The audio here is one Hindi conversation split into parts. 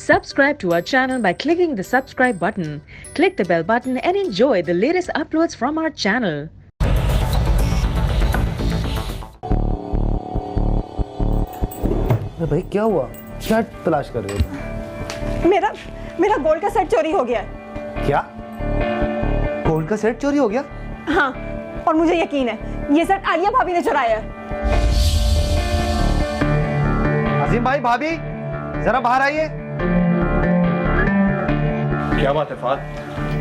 Subscribe to our channel by clicking the subscribe button. Click the bell button and enjoy the latest uploads from our channel. भाई क्या हुआ? क्या तलाश कर रहे हो? मेरा गोल्ड का सेट चोरी हो गया है। क्या? गोल्ड का सेट चोरी हो गया? हाँ, और मुझे यकीन है ये सेट आलिया भाभी ने चुराया है। अजीम भाई, भाभी जरा बाहर आइए। क्या बात है फात?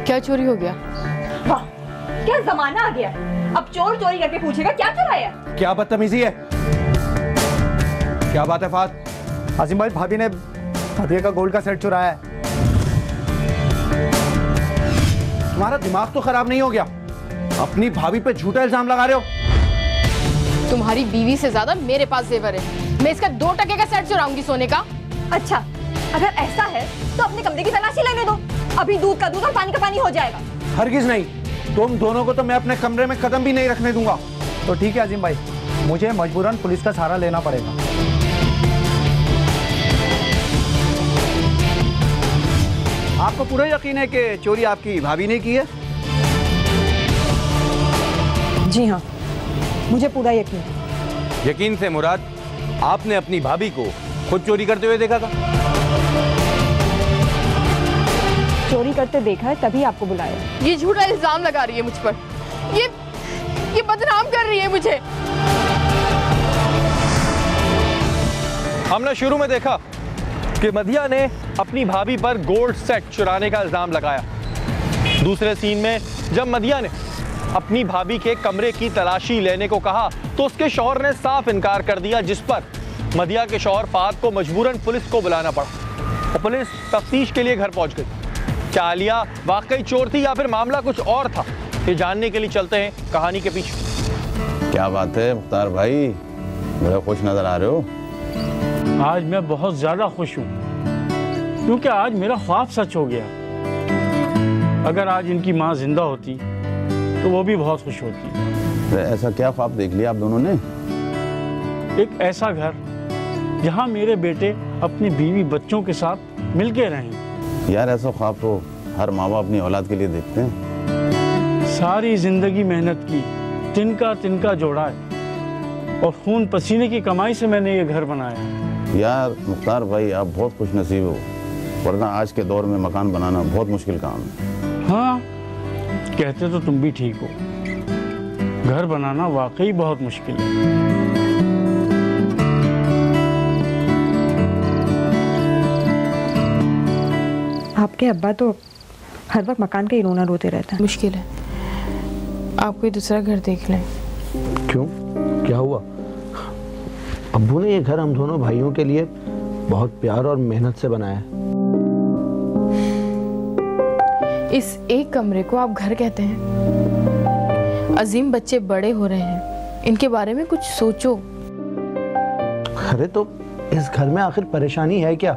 क्या चोरी हो गया? वाह, क्या जमाना आ गया। अब चोर चोरी करके पूछेगा क्या चुराया है। क्या बदतमीजी है? क्या बात है फात? अजीम भाई, भाभी ने भाभी का गोल्ड का सेट चुराया है। तुम्हारा दिमाग तो खराब नहीं हो गया? अपनी भाभी पे झूठा इल्जाम लगा रहे हो। तुम्हारी बीवी से ज्यादा मेरे पास जेवर है। मैं इसका 2 टके का सेट चुराऊंगी सोने का। अच्छा, अगर ऐसा है तो अपने कमरे की तलाशी लेने दो। अभी दूध का दूध और पानी का पानी हो जाएगा। हरगिज नहीं, तुम दोनों को तो मैं अपने कमरे में कदम भी नहीं रखने दूंगा। तो ठीक है अजीम भाई, मुझे मजबूरन पुलिस का सहारा लेना पड़ेगा। आपको पूरा यकीन है कि चोरी आपकी भाभी ने की है? जी हाँ, मुझे पूरा यकीन है। यकीन से मुराद, आपने अपनी भाभी को खुद चोरी करते हुए देखा था? चोरी करते देखा है तभी आपको बुलाया। ये झूठा इल्जाम लगा रही है मुझ पर। ये बदनाम कर रही है मुझे। हमने शुरू में देखा कि मधिया ने अपनी भाभी पर गोल्ड सेट चुराने का इल्जाम लगाया। दूसरे सीन में जब मधिया ने अपनी भाभी के कमरे की तलाशी लेने को कहा तो उसके शौहर ने साफ इनकार कर दिया, जिस पर मधिया के शौहर फात को मजबूरन पुलिस को बुलाना पड़ा और पुलिस तफ्तीश के लिए घर पहुंच गई। क्या आलिया वाकई चोर थी या फिर मामला कुछ और था? ये जानने के लिए चलते हैं कहानी के पीछे। क्या बात है मुख्तार भाई, बड़े खुश नजर आ रहे हो। आज मैं बहुत ज्यादा खुश हूँ क्योंकि आज मेरा ख्वाब सच हो गया। अगर आज इनकी माँ जिंदा होती तो वो भी बहुत खुश होती। ऐसा क्या ख्वाब देख लिया आप दोनों ने? एक ऐसा घर जहाँ मेरे बेटे अपनी बीवी बच्चों के साथ मिलके रहें। यार ऐसा ख्वाब तो हर माँ बाप अपनी औलाद के लिए देखते हैं। सारी जिंदगी मेहनत की, तिनका तिनका जोड़ा है और खून पसीने की कमाई से मैंने ये घर बनाया। यार मुख्तार भाई, आप बहुत खुश नसीब हो, वरना आज के दौर में मकान बनाना बहुत मुश्किल काम है। हाँ, कहते तो तुम भी ठीक हो। घर बनाना वाकई बहुत मुश्किल है। आपके अब्बा तो हर वक्त मकान का ही रोना रोते रहता है। मुश्किल है, आप कोई दूसरा घर देख लें। क्यों, क्या हुआ? अब्बू ने ये घर हम दोनों भाइयों के लिए बहुत प्यार और मेहनत से बनाया है। इस एक कमरे को आप घर कहते हैं? अजीम बच्चे बड़े हो रहे हैं, इनके बारे में कुछ सोचो। अरे तो इस घर में आखिर परेशानी है क्या?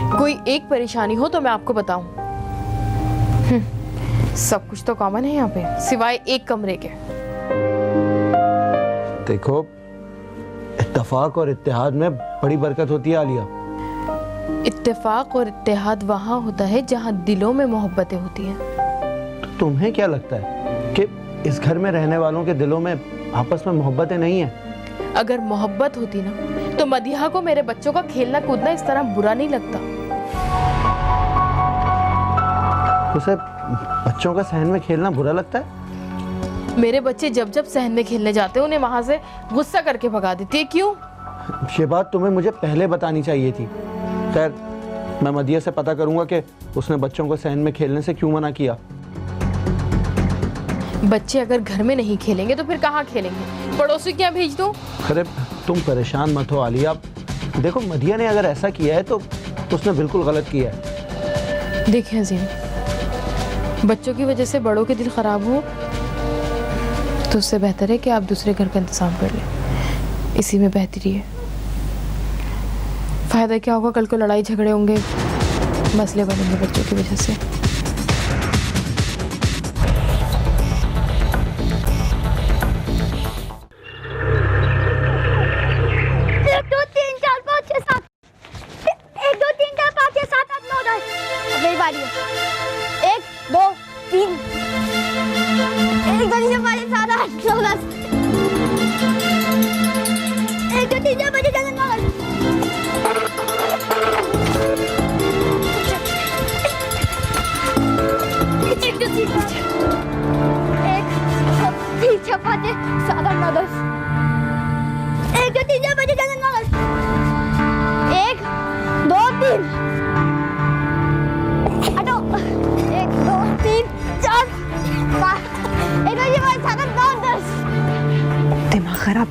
कोई एक परेशानी हो तो मैं आपको बताऊं। सब कुछ तो कॉमन है यहाँ पे, सिवाय एक कमरे के। देखो, इत्तेफाक और इत्तेहाद में बड़ी बरकत होती है आलिया। इत्तेफाक और इत्तेहाद वहाँ होता है जहाँ दिलों में मोहब्बतें होती हैं। तो तुम्हें क्या लगता है कि इस घर में रहने वालों के दिलों में आपस में मोहब्बतें नहीं है? अगर मोहब्बत होती ना तो मदिहा को मेरे बच्चों का खेलना कूदना इस तरह बुरा नहीं लगता। उसे बच्चों का सहन में खेलना बुरा लगता है? मेरे बच्चे जब जब सहन में खेलने जाते हैं उन्हें वहां से गुस्सा करके भगा देती है। क्यों? ये बात तुम्हें मुझे पहले बतानी चाहिए थी। खैर, मैं मदिया से पता करूंगा कि उसने बच्चों को सहन में खेलने से क्यों मना किया। बच्चे अगर घर में नहीं खेलेंगे तो फिर कहाँ खेलेंगे? पड़ोसी क्या भेज दूं? अरे तुम परेशान मत हो आलिया। देखो, मदिया ने अगर ऐसा किया है तो उसने बिल्कुल गलत किया है। देखिए अजीम, बच्चों की वजह से बड़ों के दिल खराब हो तो उससे बेहतर है कि आप दूसरे घर का इंतजाम कर लें। इसी में बेहतरी है। फायदा क्या होगा? कल को लड़ाई झगड़े होंगे, मसले बनेंगे बच्चों की वजह से।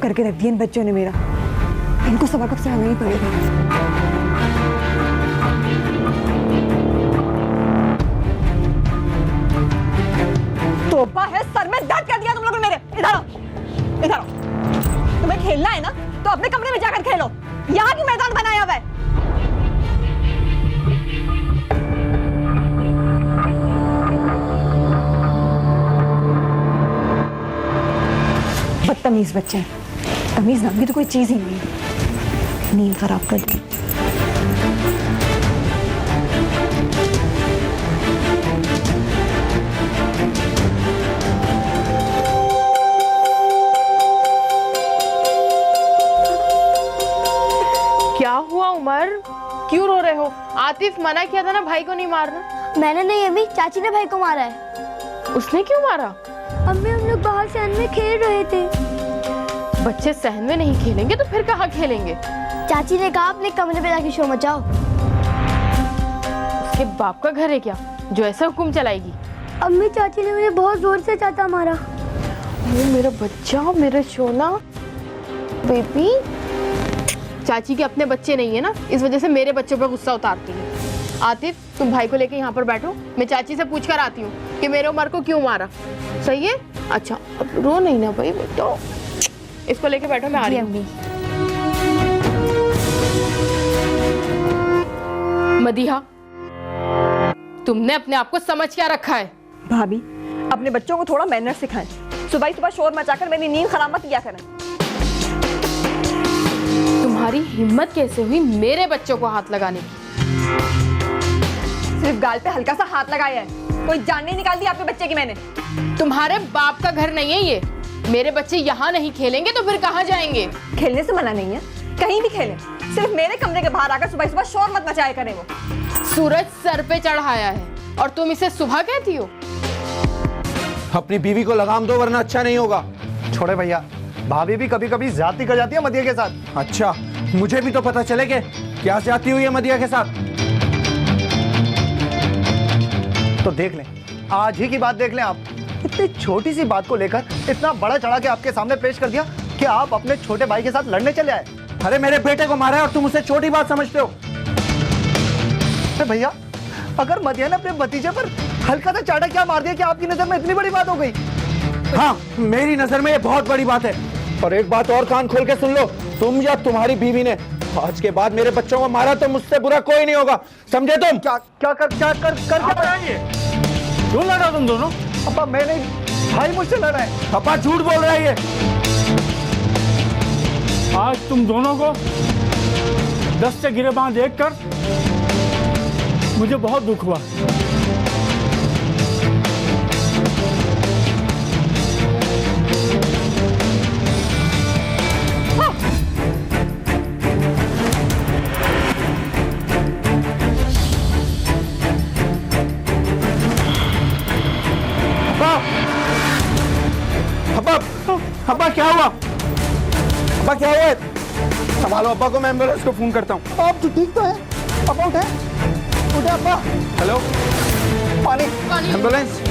करके रख दिया इन बच्चों ने मेरा। इनको सबक अब सिखाना ही पड़ेगा। तोबा है, सर में दर्द कर दिया तुम लोगों ने मेरे। इधर आओ, इधर आओ। तुम्हें खेलना है ना तो अपने कमरे में जाकर खेलो, यहाँ क्यों मैदान बनाया हुआ है? बदतमीज बच्चे हैं। तमीज नाम की तो कोई चीज ही नहीं है। नींद खराब कर दी। क्या हुआ उमर, क्यों रो रहे हो? आतिफ मना किया था ना भाई को नहीं मारना। मैंने नहीं अम्मी, चाची ने भाई को मारा है। उसने क्यों मारा? अम्मी हम लोग बाहर सहन में खेल रहे थे। बच्चे सहन में नहीं खेलेंगे तो फिर कहाँ खेलेंगे? चाची ने कहा अपने कमरे में जाके शोर मचाओ। उसके बाप का घर है क्या जो ऐसा हुक्म चलाएगी? अम्मी चाची ने मुझे बहुत जोर से चाटा मारा। ओ मेरा बच्चा, मेरा सोना बेबी। चाची के अपने बच्चे नहीं है ना, इस वजह से मेरे बच्चों पर गुस्सा उतारती है। आतिफ तुम भाई को लेके यहाँ पर बैठो, मैं चाची से पूछ कर आती हूँ कि मेरे उमर को क्यों मारा। सही है? अच्छा अब रो नहीं ना भाई बेटो, इसको लेके बैठो, मैं आ रही हूँ। मदीहा तुमने अपने आप को समझ क्या रखा है? भाभी अपने बच्चों को थोड़ा मैनर सिखाएं। सुबह सुबह शोर मचाकर मेरी नींद खराब मत किया करें। तुम्हारी हिम्मत कैसे हुई मेरे बच्चों को हाथ लगाने की? सिर्फ गाल पे हल्का सा हाथ लगाया है, कोई जान नहीं निकाल दी आपके बच्चे की मैंने। तुम्हारे बाप का घर नहीं है ये। मेरे बच्चे यहाँ नहीं खेलेंगे तो फिर कहाँ जाएंगे? खेलने से मना नहीं है, कहीं भी खेलें, सिर्फ मेरे कमरे के बाहर आकर सुबह सुबह शोर मत मचाया करें। वो सूरज सर पे चढ़ाया है और तुम इसे सुबह कहती हो? अपनी बीवी को लगाम दो वरना अच्छा नहीं होगा। छोड़े भैया, भाभी भी कभी कभी ज्यादती कर जाती है मदिया के साथ। अच्छा मुझे भी तो पता चले कि क्या ज्यादती हुई है मदिया के साथ। तो देख लें, आज ही की बात देख लें आप। इतनी छोटी सी बात को लेकर इतना बड़ा चढ़ा के आपके सामने पेश कर दिया कि आप अपने छोटे भाई के साथ लड़ने चले आए। अरे मेरे बेटे को मारा है और तुम उसे छोटी बात समझते हो? अरे भैया, अगर मदिया ने अपने भतीजे पर हल्का सा चाटा क्या मार दिया कि आपकी नजर में इतनी बड़ी बात हो गई? हाँ मेरी नजर में ये बहुत बड़ी बात है। और एक बात और कान खोल के सुन लो, तुम या तुम्हारी बीवी ने आज के बाद मेरे बच्चों को मारा तो मुझसे बुरा कोई नहीं होगा, समझे तुम? क्या बताएंगे? क्यों लड़ा तुम दोनों? अब्बा मैं नहीं, भाई मुझसे लड़ा है। पापा झूठ बोल रहा है ये। आज तुम दोनों को 10 से गिरेबान देखकर मुझे बहुत दुख हुआ। अब्बा क्या हुआ? अब्बा क्या हुआ? संभालो अब्बा को, मैं एम्बुलेंस को फोन करता हूँ। आप तो ठीक तो है? अब्बा उठे, उठे अब्बा। हेलो, पानी एम्बुलेंस।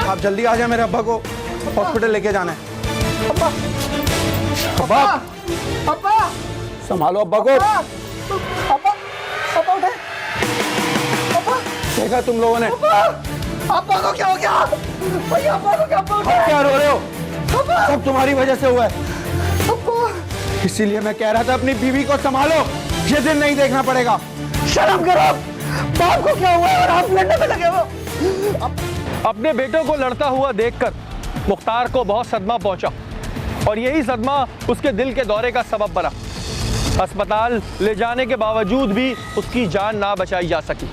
आप जल्दी आ जाए, मेरे अब्बा को हॉस्पिटल लेके जाना है। अब्बा, अब्बा, अब्बा, संभालो अब्बा को। अब्बा, अब्बा उठे। देखा तुम लोगों ने? अब्बा को क्या हो गया? भैया अब्बा को क्या हो गया? क्या रो रहे हो? सब तुम्हारी वजह से हुआ है। इसीलिए मैं कह रहा था अपनी बीवी को संभालो, ये दिन नहीं देखना पड़ेगा। शर्म करो, बाप को क्या हुआ और आप लड़ने में लगे हो? अपने बेटों को लड़ता हुआ देखकर मुख्तार को बहुत सदमा पहुंचा और यही सदमा उसके दिल के दौरे का सबब बना। अस्पताल ले जाने के बावजूद भी उसकी जान ना बचाई जा सकी।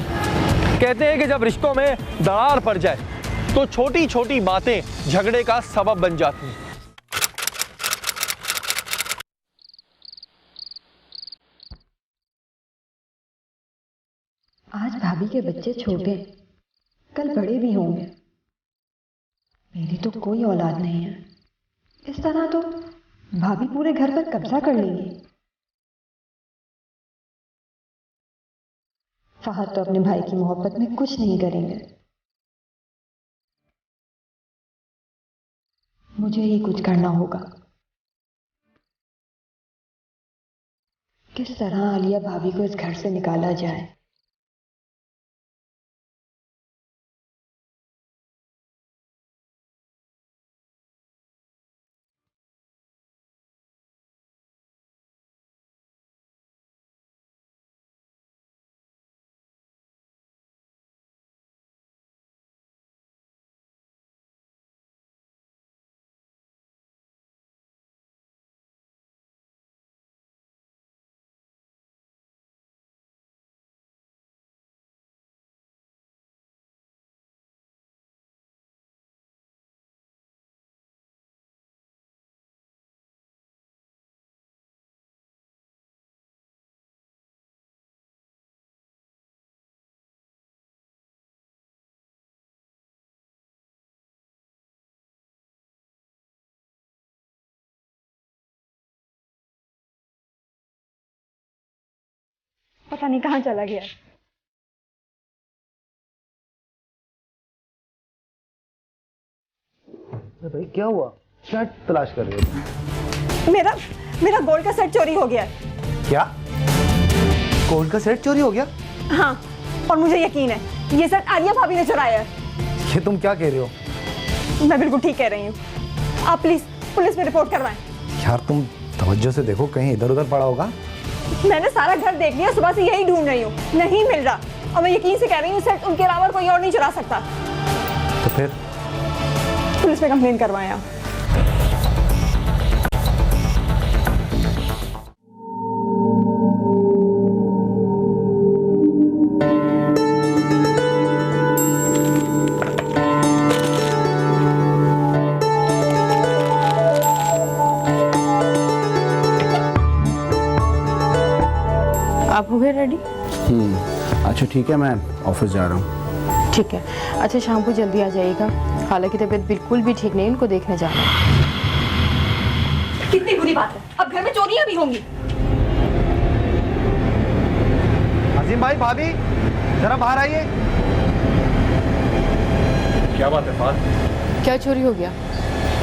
कहते हैं कि जब रिश्तों में दरार पड़ जाए तो छोटी छोटी बातें झगड़े का सबब बन जाती हैं। आज भाभी के बच्चे छोटे, कल बड़े भी होंगे। मेरी तो कोई औलाद नहीं है। इस तरह तो भाभी पूरे घर पर कब्जा कर लेंगी। फहद तो अपने भाई की मोहब्बत में कुछ नहीं करेंगे। मुझे ही कुछ करना होगा। किस तरह आलिया भाभी को इस घर से निकाला जाए। पता नहीं कहाँ चला गया। भाई क्या हुआ? क्या तलाश कर रहे हो? मेरा मेरा गोल्ड का सेट चोरी हो गया है। क्या? गोल्ड का सेट चोरी हो गया? हाँ, और मुझे यकीन है ये सेट आलिया भाभी ने चुराया है। ये तुम क्या कह रहे हो? मैं बिल्कुल ठीक कह रही हूँ। आप प्लीज पुलिस में रिपोर्ट करवाएं। यार तुम तवज्जो से देखो, कहीं इधर उधर पड़ा होगा। मैंने सारा घर देख लिया, सुबह से यही ढूंढ रही हूँ, नहीं मिल रहा। और मैं यकीन से कह रही हूँ सेट उनके अलावा कोई और नहीं चुरा सकता। तो फिर पुलिस में कंप्लेन करवाएं आप। आप हो गए रेडी? अच्छा ठीक है, मैं ऑफिस जा रहा हूँ। ठीक है। अच्छा शाम को जल्दी आ जाइएगा, हालांकि तबीयत बिल्कुल भी ठीक नहीं, उनको देखने जाना है। कितनी बुरी बात है, अब घर में चोरियां भी होंगी। अजीम भाई, भाभी जरा बाहर आइए। क्या बात है फात? क्या चोरी हो गया?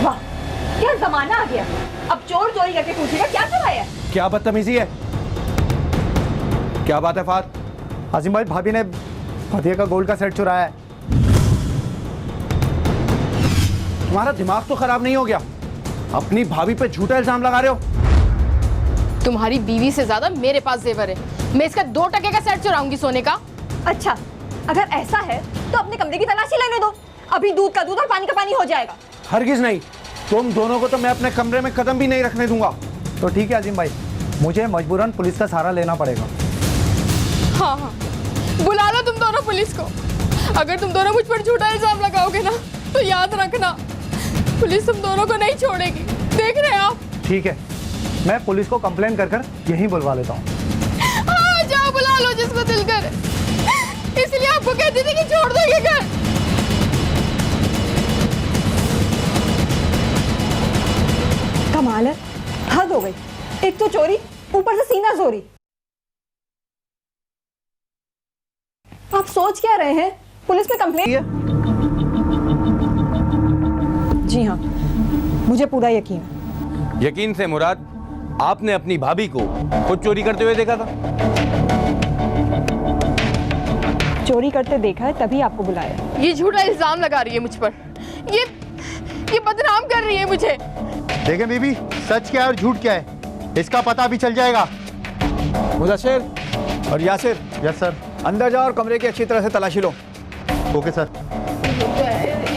वाह, क्या जमाना आ गया। अब चोर चोरी करके पूछेगा क्या चुराया है। क्या बदतमीजी है? क्या बात है फात? अजीम भाई, भाभी ने फतिया का गोल्ड का सेट चुराया है। तुम्हारा दिमाग तो खराब नहीं हो गया? अपनी भाभी पे झूठा इल्जाम लगा रहे हो। तुम्हारी बीवी से ज्यादा मेरे पास जेवर है। मैं इसका 2 टके का सेट चुराऊंगी सोने का। अच्छा, अगर ऐसा है तो अपने कमरे की तलाशी लेने दो, अभी दूध का दूध और पानी का पानी हो जाएगा। हरगिज नहीं, तुम दोनों को तो मैं अपने कमरे में कदम भी नहीं रखने दूंगा। तो ठीक है अजीम भाई, मुझे मजबूरन पुलिस का सहारा लेना पड़ेगा। हाँ हाँ, बुला लो तुम दोनों पुलिस को। अगर तुम दोनों मुझ पर झूठा इल्जाम लगाओगे ना, तो याद रखना पुलिस तुम दोनों को नहीं छोड़ेगी। देख रहे हैं आप? ठीक है, मैं पुलिस को कंप्लेन कर यहीं बुलवा लेता हूँ। हाँ, जाओ बुला लो जिसको दिल करे। इसलिए आपको कहती थी कि छोड़ दो ये घर। कमाल है, हद हो गई। एक तो चोरी, ऊपर से सीना चोरी। आप सोच क्या रहे हैं? पुलिस में कंप्लेन? जी हाँ, मुझे पूरा यकीन है। यकीन से मुराद, आपने अपनी भाभी को खुद चोरी करते हुए देखा था? चोरी करते देखा है, तभी आपको बुलाया। ये झूठा इल्जाम लगा रही है मुझ पर। ये बदनाम कर रही है मुझे। देखें बीबी, सच क्या है और झूठ क्या है, इसका पता भी चल जाएगा। मुदस्सिर और यासिर, यस सर। अंदर जाओ और कमरे की अच्छी तरह से तलाशी लो। Okay sir.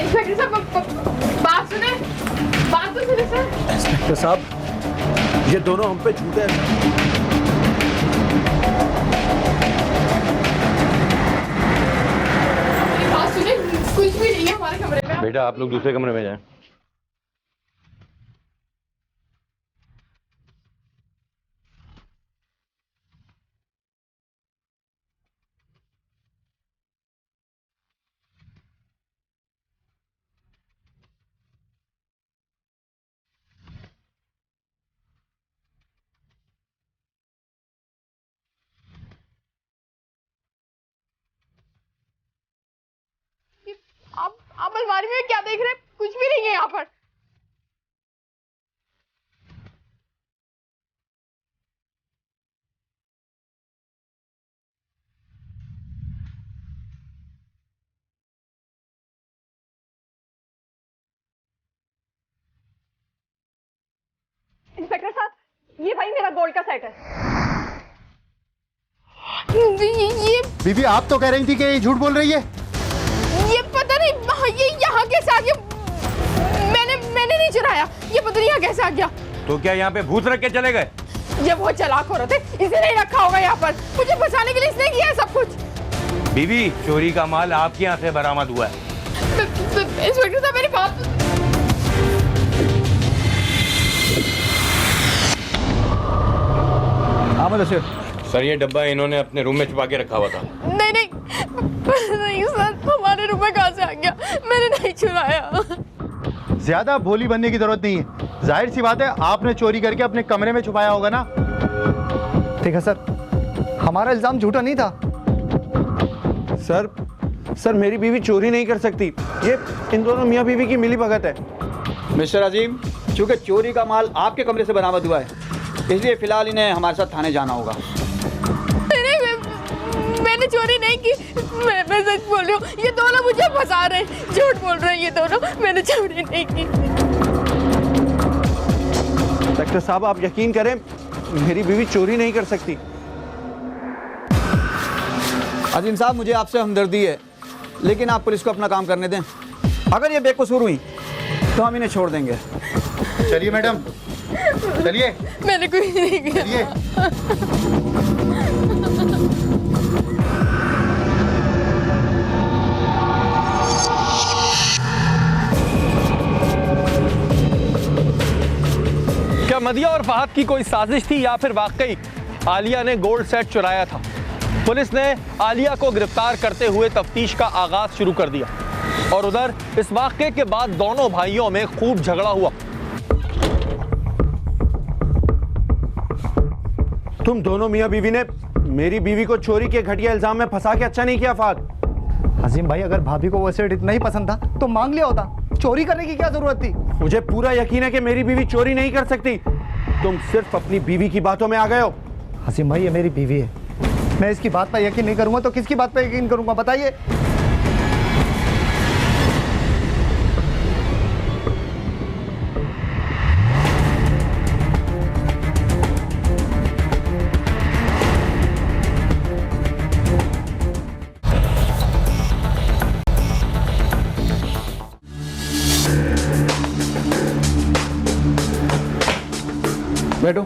इंस्पेक्टर साहब, बात सुने, बात तो सुने सर। इंस्पेक्टर साहब, ये दोनों हम पे झूठे हैं। बात सुने, कुछ भी नहीं है हमारे कमरे में। बेटा आप लोग दूसरे कमरे में जाएं। आप अलमारी में क्या देख रहे हैं? कुछ भी नहीं है यहाँ पर। साथ गोल्ड का सेट है। ये बीबी आप तो कह रही थी कि ये झूठ बोल रही है। ये पता नहीं ये यहाँ कैसे आ गया। मैंने नहीं चुराया। ये पता नहीं यहाँ कैसे आ गया। तो क्या यहाँ पे भूत रख के चले गए? ये बहुत चालाक औरत है, इसे नहीं रखा होगा यहाँ पर। मुझे बचाने के लिए इसने किया है सब कुछ। बीवी, चोरी का माल आपके यहाँ से बरामद हुआ है। इंस्पेक्टर साहब मेरी बात। सर ये डब्बा इन्होंने अपने रूम में छुपा के रखा हुआ था। नहीं सर, हमारे रूम में कहाँ से आ गया? मैंने नहीं चुराया। ज्यादा भोली बनने की जरूरत नहीं है। जाहिर सी बात है आपने चोरी करके अपने कमरे में छुपाया होगा ना। ठीक है सर, हमारा इल्जाम झूठा नहीं था। सर मेरी बीवी चोरी नहीं कर सकती। ये इन दोनों मियाँ बीवी की मिली भगत है। मिस्टर अजीम, चूंकि चोरी का माल आपके कमरे से बरामद हुआ है, इसलिए फिलहाल इन्हें हमारे साथ थाने जाना होगा। मैंने चोरी नहीं की। मैं सच बोल रही हूँ। ये दोनों मुझे फंसा रहे हैं, झूठ बोल रहे हैं ये दोनों। मैंने चोरी नहीं की। डॉक्टर साहब आप यकीन करें, मेरी बीवी चोरी नहीं कर सकती। अजीम साहब, मुझे आपसे हमदर्दी है, लेकिन आप पुलिस को अपना काम करने दें। अगर ये बेकसूर हुई तो हम इन्हें छोड़ देंगे। चलिए मैडम, चलिए। मैंने कुछ नहीं किया। क्या मदिया और फहद की कोई साजिश थी या फिर वाकई आलिया ने गोल्ड सेट चुराया था? पुलिस ने आलिया को गिरफ्तार करते हुए तफ्तीश का आगाज शुरू कर दिया और उधर इस वाकये के बाद दोनों भाइयों में खूब झगड़ा हुआ। तुम दोनों मियाँ बीवी ने मेरी बीवी को चोरी के घटिया इल्जाम में फंसा के अच्छा नहीं किया फहद। अजीम भाई, अगर भाभी को वो सेट इतना ही पसंद था तो मांग लिया होता। चोरी करने की क्या जरूरत थी? मुझे पूरा यकीन है कि मेरी बीवी चोरी नहीं कर सकती। तुम सिर्फ अपनी बीवी की बातों में आ गए हो। अजीम भाई, ये मेरी बीवी है। मैं इसकी बात पर यकीन नहीं करूंगा तो किसकी बात पर यकीन करूंगा बताइए? बैठो।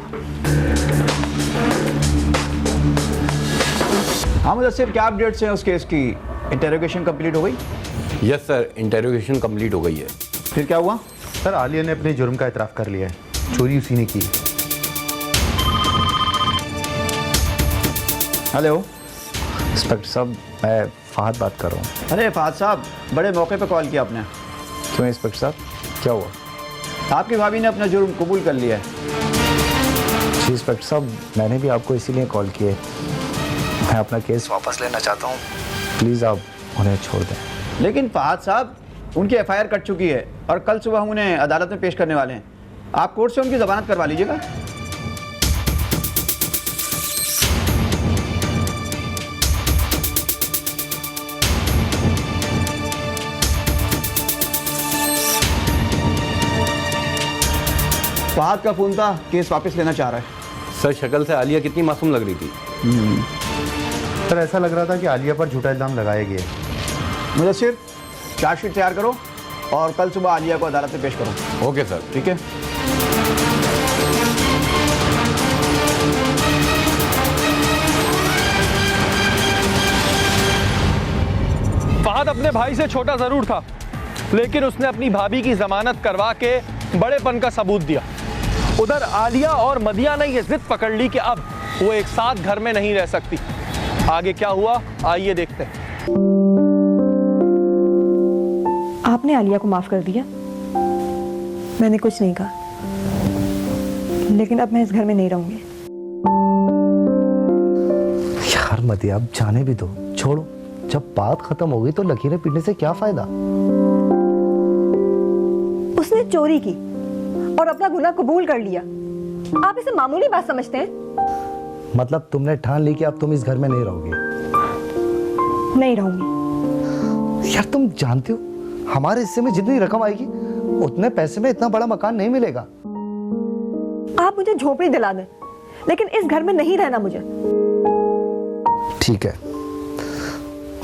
हाँ मुदस्सिर, क्या अपडेट्स हैं उस केस की? इंटेरोगेशन कंप्लीट हो गई? यस सर, इंटेरोगेशन कंप्लीट हो गई है। फिर क्या हुआ? सर, आलिया ने अपने जुर्म का इतराफ कर लिया है। चोरी उसी ने की है। हेलो इंस्पेक्टर साहब, मैं फहद बात कर रहा हूँ। अरे फहद साहब, बड़े मौके पे कॉल किया आपने। क्यों इंस्पेक्टर साहब, क्या हुआ? आपकी भाभी ने अपना जुर्म कबूल कर लिया है। जी इंस्पेक्टर साहब, मैंने भी आपको इसीलिए कॉल किया। मैं अपना केस वापस लेना चाहता हूँ, प्लीज़ आप उन्हें छोड़ दें। लेकिन फहद साहब, उनकी एफआईआर कट चुकी है और कल सुबह हम उन्हें अदालत में पेश करने वाले हैं। आप कोर्ट से उनकी जमानत करवा लीजिएगा। फहद का फोन था, केस वापस लेना चाह रहा है। सर शक्ल से आलिया कितनी मासूम लग रही थी। सर, ऐसा लग रहा था कि आलिया पर झूठा इल्जाम लगाया गया। मुदस्सिर, चार्जशीट तैयार करो और कल सुबह आलिया को अदालत में पेश करो। Okay sir. ठीक है। फहद अपने भाई से छोटा जरूर था, लेकिन उसने अपनी भाभी की जमानत करवा के बड़ेपन का सबूत दिया। उधर आलिया और मदिया ने यह जिद पकड़ ली कि अब वो एक साथ घर में नहीं रह सकती। आगे क्या हुआ, आइए देखते हैं। आपने आलिया को माफ कर दिया? मैंने कुछ नहीं कहा, लेकिन अब मैं इस घर में नहीं रहूंगी। यार मदिया, अब जाने भी दो, छोड़ो। जब बात खत्म होगी तो लकीरें पीटने से क्या फायदा? उसने चोरी की और अपना गुनाह कबूल कर लिया। आप इसे मामूली बात समझते हैं? मतलब तुमने ठान ली कि अब तुम इस घर में नहीं रहोगे? नहीं रहूंगी। यार तुम जानते हो, हमारे हिस्से में जितनी रकम आएगी उतने पैसे में इतना बड़ा मकान नहीं मिलेगा। आप मुझे झोपड़ी दिला दें, लेकिन इस घर में नहीं रहना मुझे। ठीक है,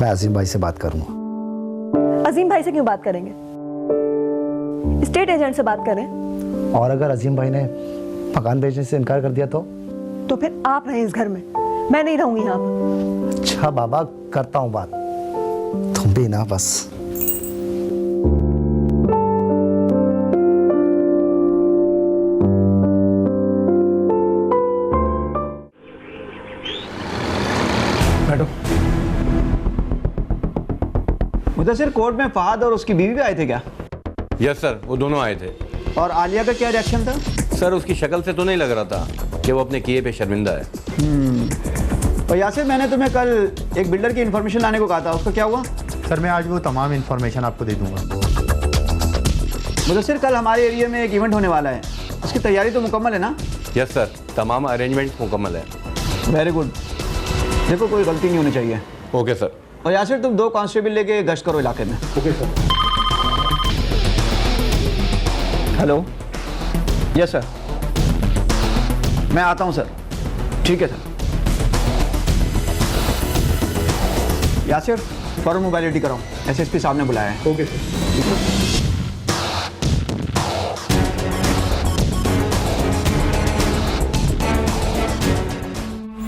मैं अजीम भाई से बात करूंगा। अजीम भाई से क्यों बात करेंगे? स्टेट एजेंट से बात करें। और अगर अजीम भाई ने मकान बेचने से इनकार कर दिया तो फिर आप रहें इस घर में, मैं नहीं रहूंगी यहाँ पर। अच्छा बाबा, करता हूँ बात, तुम भी ना बस। बैठो। मुदस्सिर, कोर्ट में फहद और उसकी बीवी भी आए थे क्या? यस सर, वो दोनों आए थे। और आलिया का क्या रिएक्शन था? सर, उसकी शक्ल से तो नहीं लग रहा था कि वो अपने किए पे शर्मिंदा है। और यासिर, मैंने तुम्हें कल एक बिल्डर की इन्फॉर्मेशन लाने को कहा था, उसका क्या हुआ? सर मैं आज वो तमाम इन्फॉर्मेशन आपको दे दूंगा। मुदस्सिर, कल हमारे एरिया में एक इवेंट होने वाला है, उसकी तैयारी तो मुकम्मल है ना? यस सर, तमाम अरेंजमेंट मुकम्मल है। Very good. देखो, कोई गलती नहीं होनी चाहिए। Okay sir. और यासिर, तुम 2 कांस्टेबल लेके गश्त करो इलाके में। Okay sir. Hello. Yes sir, मैं आता हूं सर। ठीक है सर। यासिर, फौरन मोबाइल रेडी कराओ, एसएसपी साहब ने बुलाया है। Okay sir.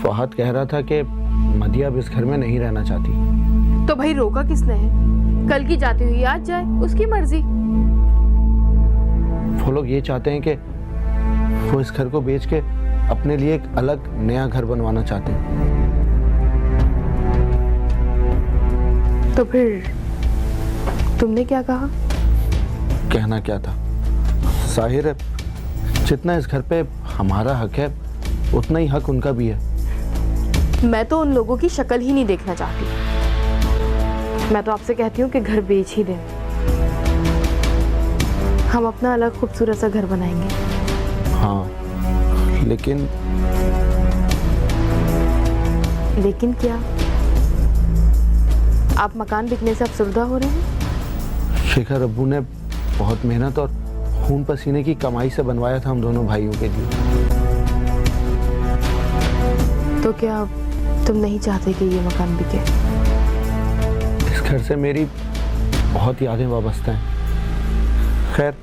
फहद कह रहा था कि मदिया अब इस घर में नहीं रहना चाहती। तो भाई रोका किसने है? कल की जाती हुई आज जाए, उसकी मर्जी। वो लोग ये चाहते हैं कि वो इस घर को बेच के अपने लिए एक अलग नया घर बनवाना चाहते हैं। तो फिर तुमने क्या कहा? कहना क्या था, जाहिर है जितना इस घर पे हमारा हक है उतना ही हक उनका भी है। मैं तो उन लोगों की शक्ल ही नहीं देखना चाहती। मैं तो आपसे कहती हूँ कि घर बेच ही दें, हम अपना अलग खूबसूरत सा घर बनाएंगे। हाँ, लेकिन क्या? आप मकान बिकने से अफसरदा हो रहे हैं? शेखर अब्बू ने बहुत मेहनत और खून पसीने की कमाई से बनवाया था हम दोनों भाइयों के लिए। तो क्या तुम नहीं चाहते कि ये मकान बिके? इस घर से मेरी बहुत यादें वाबस्ता हैं। खैर,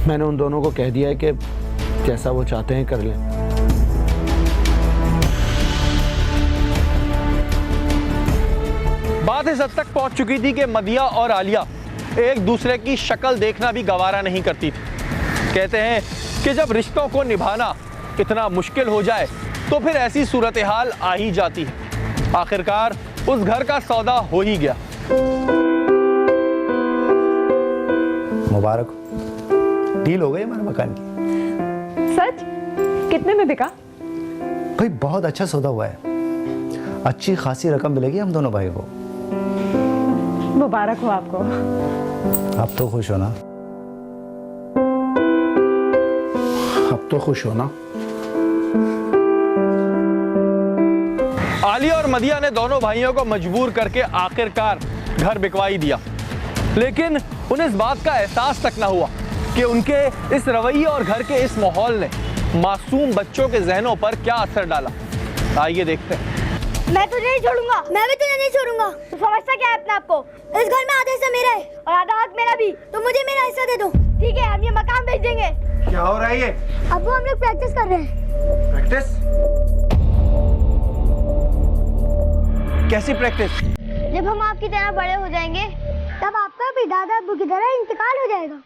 मैंने उन दोनों को कह दिया है कि जैसा वो चाहते हैं कर लें। बात इस हद तक पहुंच चुकी थी कि मदिया और आलिया एक दूसरे की शक्ल देखना भी गवारा नहीं करती थी। कहते हैं कि जब रिश्तों को निभाना इतना मुश्किल हो जाए तो फिर ऐसी सूरत हाल आ ही जाती है। आखिरकार उस घर का सौदा हो ही गया। मुबारक, डील हो गई हमारे मकान की। सच? कितने में बिका? भाई बहुत अच्छा सौदा हुआ है, अच्छी खासी रकम मिलेगी हम दोनों भाई को। मुबारक हो आपको। आप तो खुश हो ना? अब तो खुश हो ना? आलिया और मदिया ने दोनों भाइयों को मजबूर करके आखिरकार घर बिकवाई दिया, लेकिन उन्हें इस बात का एहसास तक ना हुआ कि उनके इस रवैये और घर के इस माहौल ने मासूम बच्चों के जहनों पर क्या असर डाला। आइए देखते हैं। मैं तुझे नहीं छोड़ूंगा। मैं भी तुझे नहीं छोड़ूंगा। तू समझता क्या है अपने आप को? इस घर में आधा हिस्सा मेरा है और आधा हक मेरा भी। तो मुझे मेरा हिस्सा दे दो, ठीक है? हम ये मकान बेच देंगे। क्या हो रहा है ये? अब हम लोग प्रैक्टिस कर रहे हैं। प्रैक्टिस? कैसी प्रैक्टिस? जब हम आपकी तरह बड़े हो जाएंगे तब आपका भी दादा अब्बू की तरह इंतकाल हो जाएगा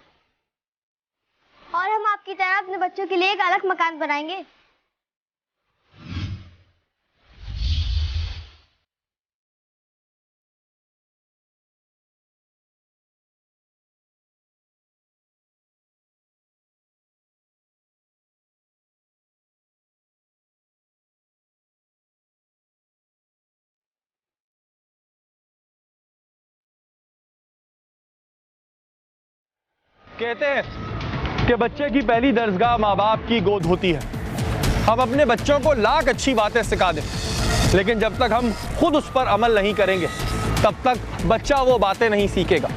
और हम आपकी तरह अपने बच्चों के लिए एक अलग मकान बनाएंगे। कहते हैं कि बच्चे की पहली दरसगाह माँ बाप की गोद होती है। हम अपने बच्चों को लाख अच्छी बातें सिखा दें, लेकिन जब तक हम खुद उस पर अमल नहीं करेंगे तब तक बच्चा वो बातें नहीं सीखेगा।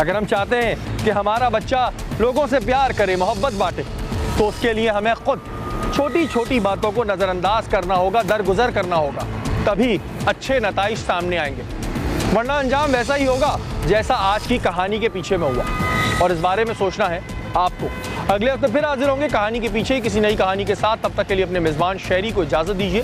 अगर हम चाहते हैं कि हमारा बच्चा लोगों से प्यार करे, मोहब्बत बांटे, तो उसके लिए हमें खुद छोटी छोटी बातों को नजरअंदाज करना होगा, दरगुजर करना होगा, तभी अच्छे नताइज सामने आएंगे, वरना अंजाम वैसा ही होगा जैसा आज की कहानी के पीछे में हुआ। और इस बारे में सोचना है आपको। अगले हफ्ते फिर हाजिर होंगे कहानी के पीछे ही किसी नई कहानी के साथ। तब तक के लिए अपने मेजबान शेरी को इजाजत दीजिए।